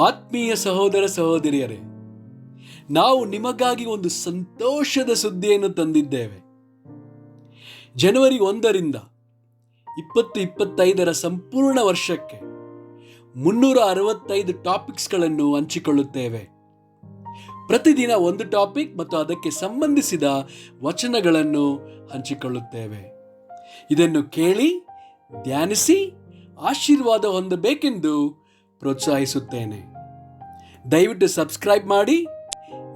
ಆತ್ಮೀಯ ಸಹೋದರ ಸಹೋದರಿಯರೇ, ನಾವು ನಿಮಗಾಗಿ ಒಂದು ಸಂತೋಷದ ಸುದ್ದಿಯನ್ನು ತಂದಿದ್ದೇವೆ. ಜನವರಿ 1ರಿಂದ 2025 ಸಂಪೂರ್ಣ ವರ್ಷಕ್ಕೆ 365 ಟಾಪಿಕ್ಸ್ಗಳನ್ನು ಹಂಚಿಕೊಳ್ಳುತ್ತೇವೆ. ಪ್ರತಿದಿನ ಒಂದು ಟಾಪಿಕ್ ಮತ್ತು ಅದಕ್ಕೆ ಸಂಬಂಧಿಸಿದ ವಚನಗಳನ್ನು ಹಂಚಿಕೊಳ್ಳುತ್ತೇವೆ. ಇದನ್ನು ಕೇಳಿ ಧ್ಯಾನಿಸಿ ಆಶೀರ್ವಾದ ಹೊಂದಬೇಕೆಂದು ಪ್ರೋತ್ಸಾಹಿಸುತ್ತೇನೆ. ದಯವಿಟ್ಟು ಸಬ್ಸ್ಕ್ರೈಬ್ ಮಾಡಿ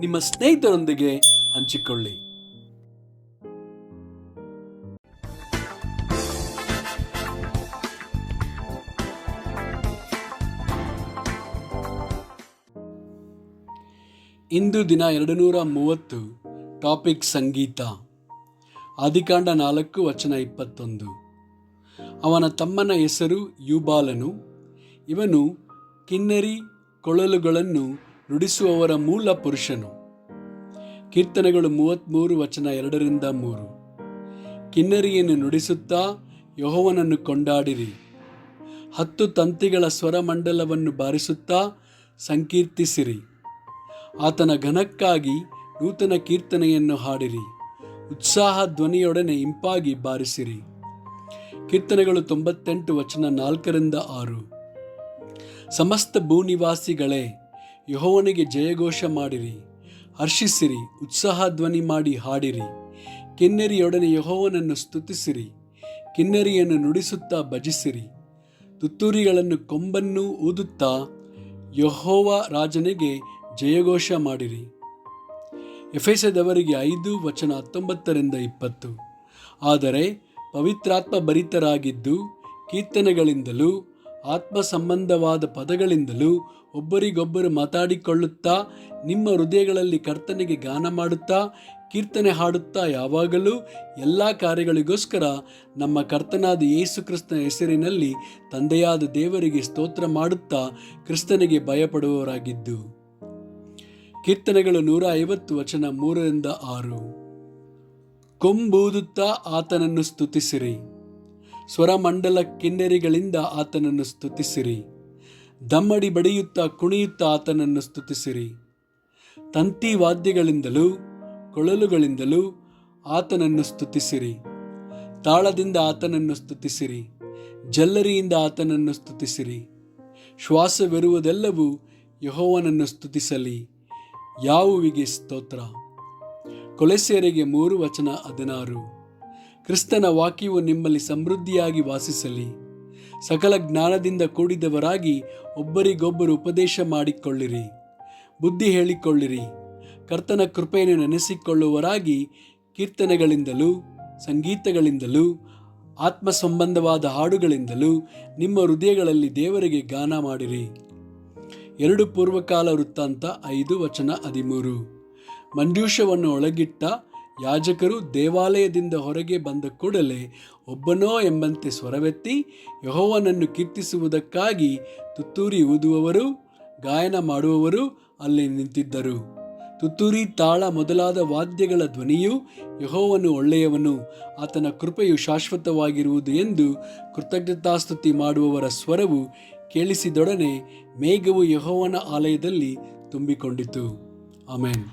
ನಿಮ್ಮ ಸ್ನೇಹಿತರೊಂದಿಗೆ ಹಂಚಿಕೊಳ್ಳಿ. ಇಂದು ದಿನ 230 ಟಾಪಿಕ್ ಸಂಗೀತ. ಆದಿಕಾಂಡ 4 ವಚನ 21. ಅವನ ತಮ್ಮನ ಹೆಸರು ಯೂಬಾಲನು. ಇವನು ಕಿನ್ನರಿ ಕೊಳಲುಗಳನ್ನು ನುಡಿಸುವವರ ಮೂಲ ಪುರುಷನು. ಕೀರ್ತನೆಗಳು 33 ವಚನ 2-3. ಕಿನ್ನರಿಯನ್ನು ನುಡಿಸುತ್ತಾ ಯೆಹೋವನನ್ನು ಕೊಂಡಾಡಿರಿ. 10 ತಂತಿಗಳ ಸ್ವರಮಂಡಲವನ್ನು ಬಾರಿಸುತ್ತಾ ಸಂಕೀರ್ತಿಸಿರಿ. ಆತನ ಘನಕ್ಕಾಗಿ ನೂತನ ಕೀರ್ತನೆಯನ್ನು ಹಾಡಿರಿ. ಉತ್ಸಾಹ ಧ್ವನಿಯೊಡನೆ ಇಂಪಾಗಿ ಬಾರಿಸಿರಿ. ಕೀರ್ತನೆಗಳು 98 ವಚನ 4-6. ಸಮಸ್ತ ಭೂನಿವಾಸಿಗಳೇ, ಯೆಹೋವನಿಗೆ ಜಯಘೋಷ ಮಾಡಿರಿ, ಹರ್ಷಿಸಿರಿ, ಉತ್ಸಾಹ ಧ್ವನಿ ಮಾಡಿ ಹಾಡಿರಿ. ಕಿನ್ನರಿಯೊಡನೆ ಯೆಹೋವನನ್ನು ಸ್ತುತಿಸಿರಿ. ಕಿನ್ನರಿಯನ್ನು ನುಡಿಸುತ್ತಾ ಭಜಿಸಿರಿ. ತುತ್ತೂರಿಗಳನ್ನು ಕೊಂಬನ್ನು ಊದುತ್ತಾ ಯೆಹೋವ ರಾಜನಿಗೆ ಜಯಘೋಷ ಮಾಡಿರಿ. ಎಫೆಸದವರಿಗೆ 5 ವಚನ 19-20. ಆದರೆ ಪವಿತ್ರಾತ್ಮ ಭರಿತರಾಗಿದ್ದು ಕೀರ್ತನೆಗಳಿಂದಲೂ ಆತ್ಮ ಸಂಬಂಧವಾದ ಪದಗಳಿಂದಲೂ ಒಬ್ಬರಿಗೊಬ್ಬರು ಮಾತಾಡಿಕೊಳ್ಳುತ್ತಾ ನಿಮ್ಮ ಹೃದಯಗಳಲ್ಲಿ ಕರ್ತನಿಗೆ ಗಾನ ಮಾಡುತ್ತಾ ಕೀರ್ತನೆ ಹಾಡುತ್ತಾ ಯಾವಾಗಲೂ ಎಲ್ಲ ಕಾರ್ಯಗಳಿಗೋಸ್ಕರ ನಮ್ಮ ಕರ್ತನಾದ ಯೇಸು ಕ್ರಿಸ್ತನ ಹೆಸರಿನಲ್ಲಿ ತಂದೆಯಾದ ದೇವರಿಗೆ ಸ್ತೋತ್ರ ಮಾಡುತ್ತಾ ಕ್ರಿಸ್ತನಿಗೆ ಭಯಪಡುವವರಾಗಿದ್ದು. ಕೀರ್ತನೆಗಳು 150 ವಚನ 3-6. ಕೊಂಬೂದುತ್ತಾ ಆತನನ್ನು ಸ್ತುತಿಸಿರಿ. ಸ್ವರಮಂಡಲ ಕಿನ್ನರಿಗಳಿಂದ ಆತನನ್ನು ಸ್ತುತಿಸಿರಿ. ದಮ್ಮಡಿ ಬಡಿಯುತ್ತಾ ಕುಣಿಯುತ್ತಾ ಆತನನ್ನು ಸ್ತುತಿಸಿರಿ. ತಂತಿ ವಾದ್ಯಗಳಿಂದಲೂ ಕೊಳಲುಗಳಿಂದಲೂ ಆತನನ್ನು ಸ್ತುತಿಸಿರಿ. ತಾಳದಿಂದ ಆತನನ್ನು ಸ್ತುತಿಸಿರಿ. ಜಲ್ಲರಿಯಿಂದ ಆತನನ್ನು ಸ್ತುತಿಸಿರಿ. ಶ್ವಾಸವಿರುವುದೆಲ್ಲವೂ ಯೆಹೋವನನ್ನು ಸ್ತುತಿಸಲಿ. ಯಾಹುವಿಗೆ ಸ್ತೋತ್ರ. ಕೊಲೊಸ್ಸೆಯರಿಗೆ 3 ವಚನ 16. ಕ್ರಿಸ್ತನ ವಾಕ್ಯವು ನಿಮ್ಮಲ್ಲಿ ಸಮೃದ್ಧಿಯಾಗಿ ವಾಸಿಸಲಿ. ಸಕಲ ಜ್ಞಾನದಿಂದ ಕೂಡಿದವರಾಗಿ ಒಬ್ಬರಿಗೊಬ್ಬರು ಉಪದೇಶ ಮಾಡಿಕೊಳ್ಳಿರಿ, ಬುದ್ಧಿ ಹೇಳಿಕೊಳ್ಳಿರಿ. ಕರ್ತನ ಕೃಪೆಯನ್ನು ನೆನೆಸಿಕೊಳ್ಳುವವರಾಗಿ ಕೀರ್ತನೆಗಳಿಂದಲೂ ಸಂಗೀತಗಳಿಂದಲೂ ಆತ್ಮ ಸಂಬಂಧವಾದ ಹಾಡುಗಳಿಂದಲೂ ನಿಮ್ಮ ಹೃದಯಗಳಲ್ಲಿ ದೇವರಿಗೆ ಗಾನ ಮಾಡಿರಿ. 2 ಪೂರ್ವಕಾಲ ವೃತ್ತಾಂತ 5 ವಚನ 13. ಮಂಜೂಷವನ್ನು ಒಳಗಿಟ್ಟ ಯಾಜಕರು ದೇವಾಲಯದಿಂದ ಹೊರಗೆ ಬಂದ ಕೂಡಲೇ ಒಬ್ಬನೋ ಎಂಬಂತೆ ಸ್ವರವೆತ್ತಿ ಯೆಹೋವನನ್ನು ಕೀರ್ತಿಸುವುದಕ್ಕಾಗಿ ತುತ್ತೂರಿ ಊದುವವರು ಗಾಯನ ಮಾಡುವವರು ಅಲ್ಲಿ ನಿಂತಿದ್ದರು. ತುತ್ತೂರಿ, ತಾಳ ಮೊದಲಾದ ವಾದ್ಯಗಳ ಧ್ವನಿಯು ಯೆಹೋವನು ಒಳ್ಳೆಯವನು, ಆತನ ಕೃಪೆಯು ಶಾಶ್ವತವಾಗಿರುವುದು ಎಂದು ಕೃತಜ್ಞತಾಸ್ತುತಿ ಮಾಡುವವರ ಸ್ವರವು ಕೇಳಿಸಿದೊಡನೆ ಮೇಘವು ಯೆಹೋವನ ಆಲಯದಲ್ಲಿ ತುಂಬಿಕೊಂಡಿತು. ಆಮೆನ್.